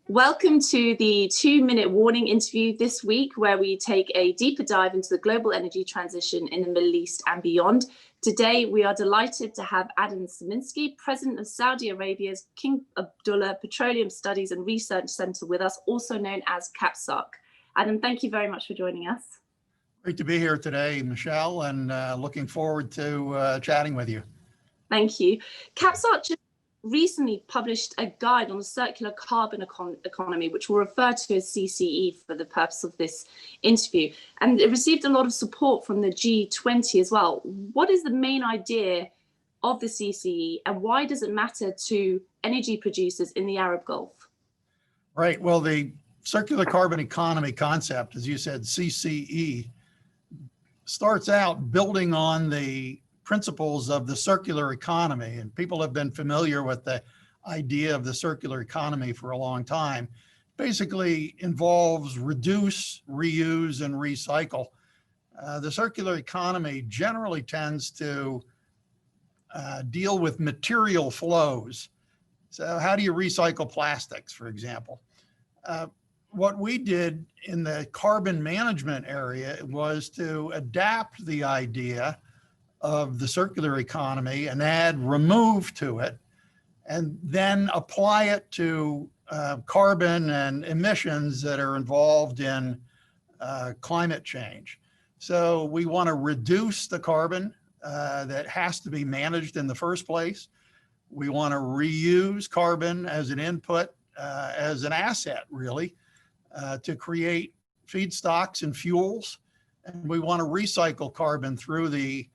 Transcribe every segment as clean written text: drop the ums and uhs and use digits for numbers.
Welcome to the 2-minute warning interview this week, where we take a deeper dive into the global energy transition in the Middle East and beyond. Today, we are delighted to have Adam Sieminski, President of Saudi Arabia's King Abdullah Petroleum Studies and Research Center with us, also known as KAPSARC. Adam, thank you very much for joining us. Great to be here today, Michelle, and looking forward to chatting with you. Thank you. KAPSARC just recently published a guide on the circular carbon economy, which we'll refer to as CCE for the purpose of this interview. And it received a lot of support from the G20 as well. What is the main idea of the CCE, and why does it matter to energy producers in the Arab Gulf? Right. Well, the circular carbon economy concept, as you said, CCE, starts out building on the principles of the circular economy, and people have been familiar with the idea of the circular economy for a long time. Basically involves reduce, reuse, and recycle. The circular economy generally tends to deal with material flows. So how do you recycle plastics, for example? What we did in the carbon management area was to adapt the idea of the circular economy and add remove to it, and then apply it to carbon and emissions that are involved in climate change. So we want to reduce the carbon that has to be managed in the first place. We want to reuse carbon as an input, as an asset, really, to create feedstocks and fuels. And we want to recycle carbon through the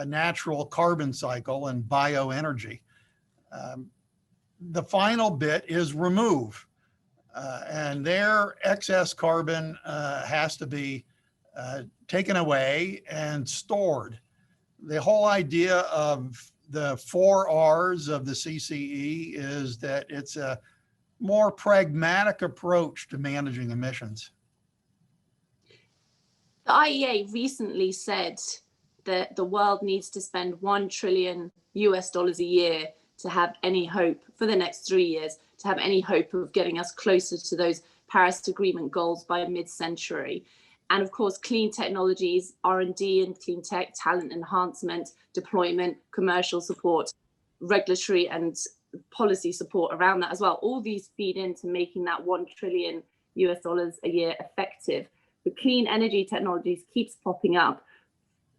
natural carbon cycle and bioenergy. The final bit is remove. And their excess carbon has to be taken away and stored. The whole idea of the 4 R's of the CCE is that it's a more pragmatic approach to managing emissions. The IEA recently said that the world needs to spend $1 trillion a year to have any hope for the next 3 years, to have any hope of getting us closer to those Paris Agreement goals by mid-century. And of course, clean technologies, R&D and clean tech, talent enhancement, deployment, commercial support, regulatory and policy support around that as well. All these feed into making that $1 trillion a year effective. The clean energy technologies keeps popping up.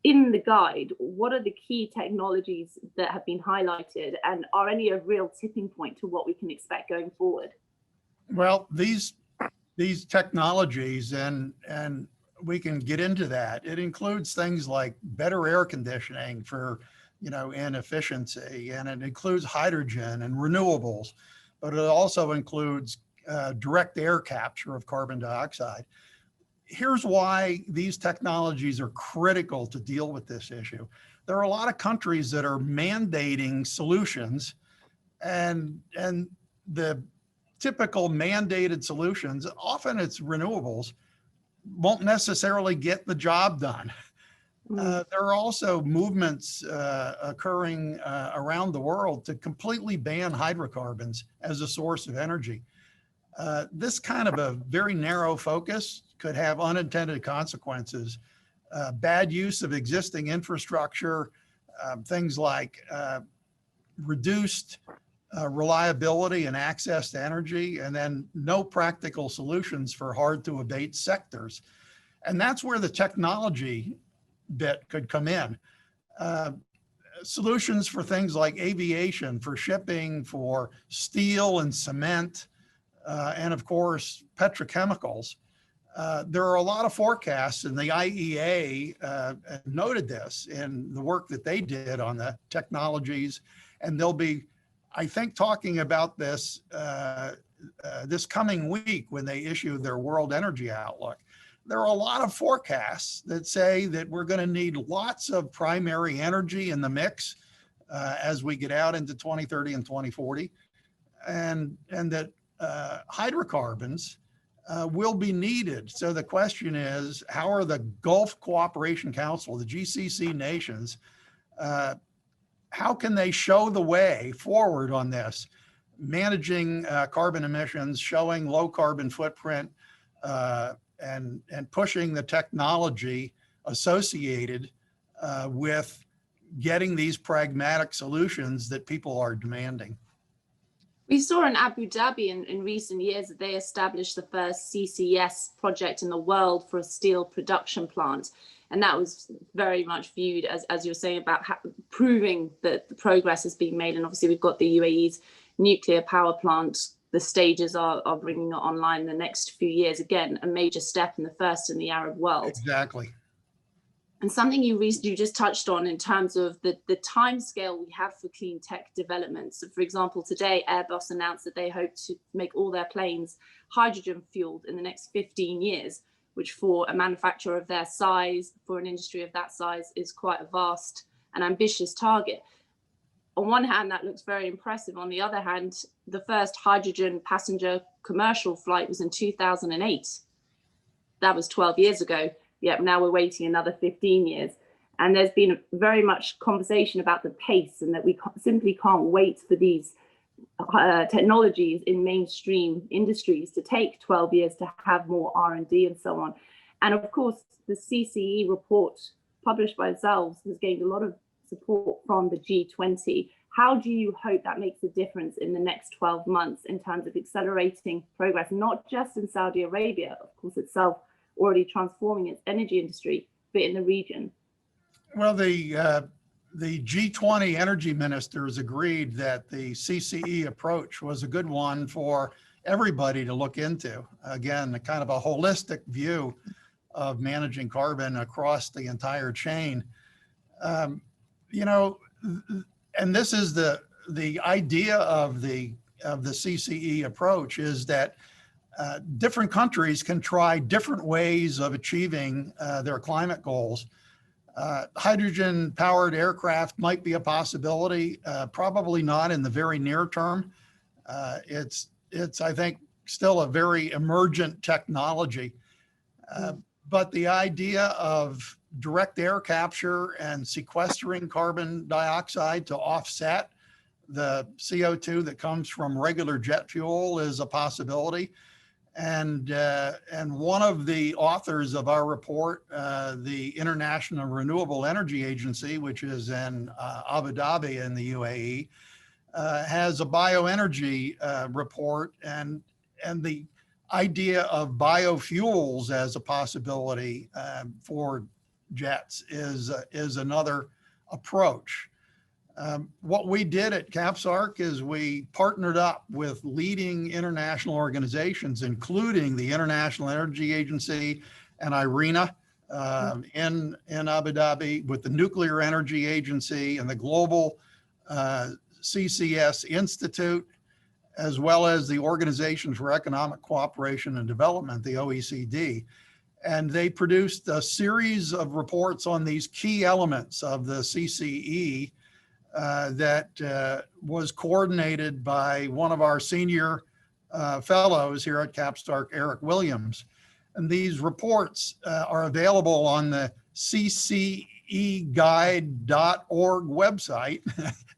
In the guide, what are the key technologies that have been highlighted, and are any a real tipping point to what we can expect going forward? Well, these technologies, and we can get into that. It includes things like better air conditioning for, in efficiency, and it includes hydrogen and renewables, but it also includes direct air capture of carbon dioxide. Here's why these technologies are critical to deal with this issue. There are a lot of countries that are mandating solutions, and the typical mandated solutions, often it's renewables, won't necessarily get the job done. There are also movements occurring around the world to completely ban hydrocarbons as a source of energy. This kind of a very narrow focus could have unintended consequences. Bad use of existing infrastructure, things like reduced reliability and access to energy, and then no practical solutions for hard to abate sectors. And that's where the technology bit could come in. Solutions for things like aviation, for shipping, for steel and cement, and of course, petrochemicals. There are a lot of forecasts, and the IEA noted this in the work that they did on the technologies, and they'll be, I think, talking about this this coming week when they issue their World Energy Outlook. There are a lot of forecasts that say that we're going to need lots of primary energy in the mix as we get out into 2030 and 2040, and that hydrocarbons will be needed. So the question is, how are the Gulf Cooperation Council, the GCC nations, how can they show the way forward on this, managing carbon emissions, showing low carbon footprint, and pushing the technology associated with getting these pragmatic solutions that people are demanding. We saw in Abu Dhabi in recent years that they established the first CCS project in the world for a steel production plant. And that was very much viewed as you were saying, about proving that the progress is being made. And obviously we've got the UAE's nuclear power plant. The stages are bringing it online in the next few years. Again, a major step in the first in the Arab world. Exactly. And something you just touched on in terms of the time scale we have for clean tech development. So for example, today Airbus announced that they hope to make all their planes hydrogen fueled in the next 15 years, which for a manufacturer of their size, for an industry of that size, is quite a vast and ambitious target. On one hand, that looks very impressive. On the other hand, the first hydrogen passenger commercial flight was in 2008. That was 12 years ago. Yet now we're waiting another 15 years. And there's been very much conversation about the pace, and that we simply can't wait for these technologies in mainstream industries to take 12 years to have more R&D and so on. And of course, the CCE report published by themselves has gained a lot of support from the G20. How do you hope that makes a difference in the next 12 months in terms of accelerating progress, not just in Saudi Arabia, of course, itself already transforming its energy industry, but in the region? Well, the G20 energy ministers agreed that the CCE approach was a good one for everybody to look into. Again, a kind of a holistic view of managing carbon across the entire chain. You know, and this is the idea of the CCE approach, is that different countries can try different ways of achieving their climate goals. Hydrogen-powered aircraft might be a possibility, probably not in the very near term. It's I think, still a very emergent technology. But the idea of direct air capture and sequestering carbon dioxide to offset the CO2 that comes from regular jet fuel is a possibility. And one of the authors of our report, the International Renewable Energy Agency, which is in Abu Dhabi in the UAE, has a bioenergy report, and the idea of biofuels as a possibility for jets is another approach. What we did at KAPSARC is we partnered up with leading international organizations, including the International Energy Agency and IRENA in Abu Dhabi, with the Nuclear Energy Agency and the Global CCS Institute, as well as the Organization for Economic Cooperation and Development, the OECD. And they produced a series of reports on these key elements of the CCE that was coordinated by one of our senior fellows here at KAPSARC, Eric Williams. And these reports are available on the cceguide.org website.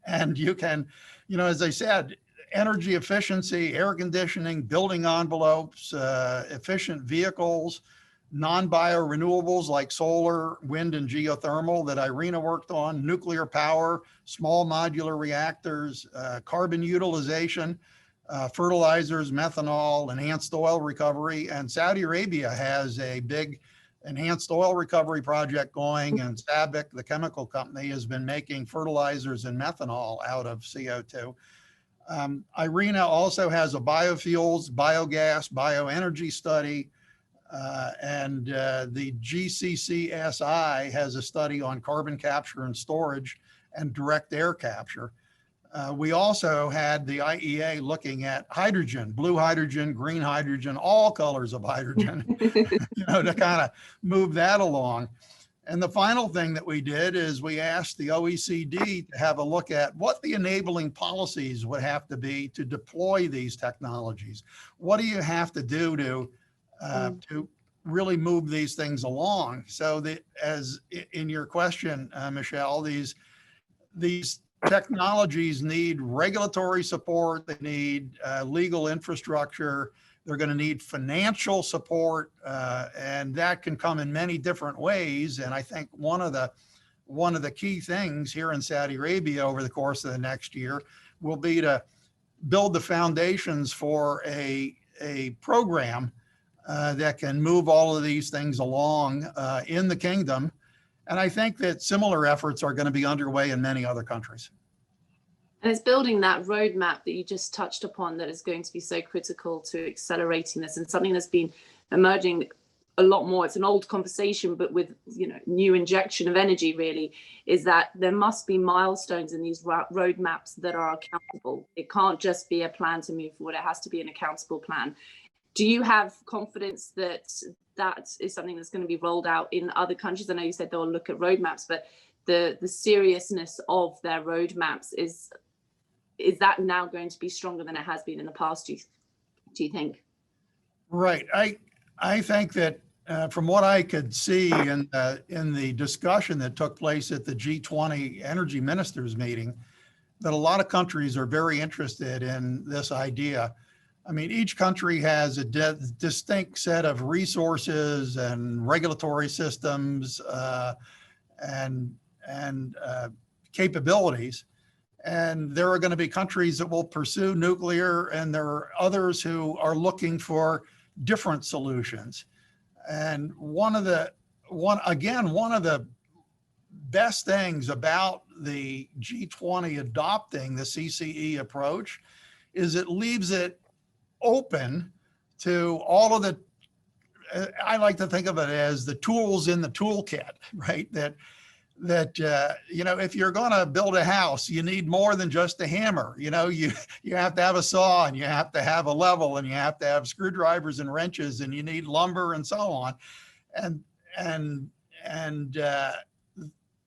And you can, you know, as I said, energy efficiency, air conditioning, building envelopes, efficient vehicles, non-bio renewables like solar, wind, and geothermal that IRENA worked on, nuclear power, small modular reactors, carbon utilization, fertilizers, methanol, enhanced oil recovery. And Saudi Arabia has a big enhanced oil recovery project going, and SABIC, the chemical company, has been making fertilizers and methanol out of CO2. IRENA also has a biofuels, biogas, bioenergy study, and the GCCSI has a study on carbon capture and storage and direct air capture. We also had the IEA looking at hydrogen, blue hydrogen, green hydrogen, all colors of hydrogen, you know, to kind of move that along. And the final thing that we did is we asked the OECD to have a look at what the enabling policies would have to be to deploy these technologies. What do you have to do to really move these things along? So that, as in your question, Michelle, these these technologies need regulatory support. They need legal infrastructure. They're going to need financial support, and that can come in many different ways. And I think one of the key things here in Saudi Arabia over the course of the next year will be to build the foundations for a program that can move all of these things along in the kingdom. And I think that similar efforts are going to be underway in many other countries. And it's building that roadmap that you just touched upon that is going to be so critical to accelerating this, and something that's been emerging a lot more. It's an old conversation, but with new injection of energy, really, is that there must be milestones in these roadmaps that are accountable. It can't just be a plan to move forward. It has to be an accountable plan. Do you have confidence that that is something that's going to be rolled out in other countries? I know you said they'll look at roadmaps, but the seriousness of their roadmaps, is that now going to be stronger than it has been in the past, do you think? Right. I think that from what I could see in the discussion that took place at the G20 energy ministers meeting, that a lot of countries are very interested in this idea. I mean, each country has a distinct set of resources and regulatory systems and capabilities. And there are going to be countries that will pursue nuclear, and there are others who are looking for different solutions. And one of the best things about the G20 adopting the CCE approach is it leaves it open to all of the, I like to think of it as the tools in the toolkit, right? That if you're going to build a house, you need more than just a hammer. You have to have a saw, and you have to have a level, and you have to have screwdrivers and wrenches, and you need lumber and so on. And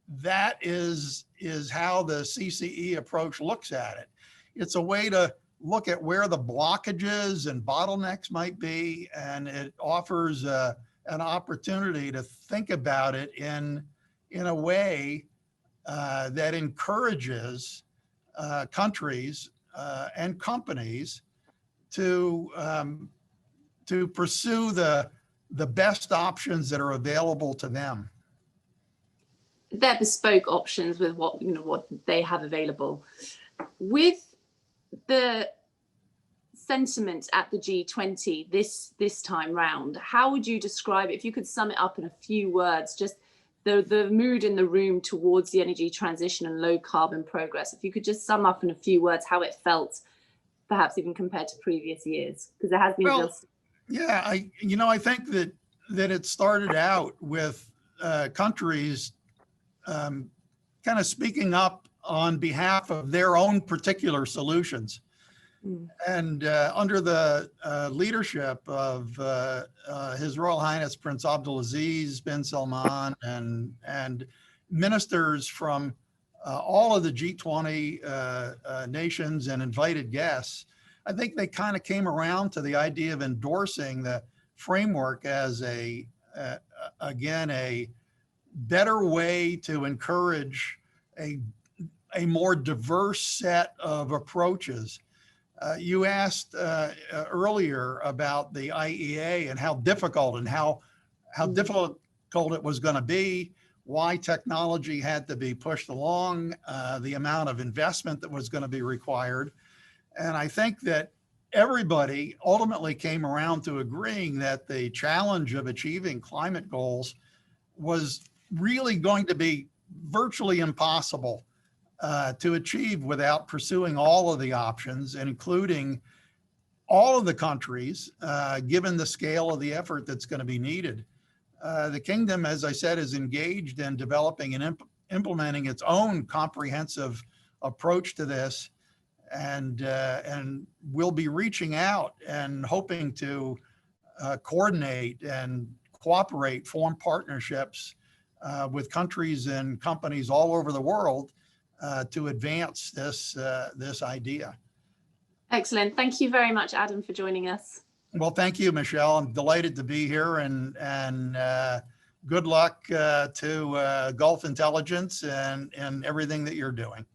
that is how the CCE approach looks at it. It's a way to look at where the blockages and bottlenecks might be, and it offers an opportunity to think about it in a way that encourages countries and companies to pursue the best options that are available to them. They're bespoke options with what they have available. With the sentiment at the G20 this time round, how would you describe it, if you could sum it up in a few words, just the mood in the room towards the energy transition and low carbon progress? If you could just sum up in a few words how it felt, perhaps even compared to previous years, because there has been I think that it started out with countries kind of speaking up on behalf of their own particular solutions. And under the leadership of His Royal Highness Prince Abdulaziz bin Salman and ministers from all of the G20 nations and invited guests, I think they kind of came around to the idea of endorsing the framework as a better way to encourage a more diverse set of approaches. You asked earlier about the IEA and how difficult it was going to be, why technology had to be pushed along, the amount of investment that was going to be required. And I think that everybody ultimately came around to agreeing that the challenge of achieving climate goals was really going to be virtually impossible to achieve without pursuing all of the options, including all of the countries, given the scale of the effort that's going to be needed. The kingdom, as I said, is engaged in developing and implementing its own comprehensive approach to this, and we'll be reaching out and hoping to coordinate and cooperate, form partnerships with countries and companies all over the world to advance this idea. Excellent. Thank you very much, Adam, for joining us. Well, thank you, Michelle. I'm delighted to be here, and good luck to Gulf Intelligence and everything that you're doing.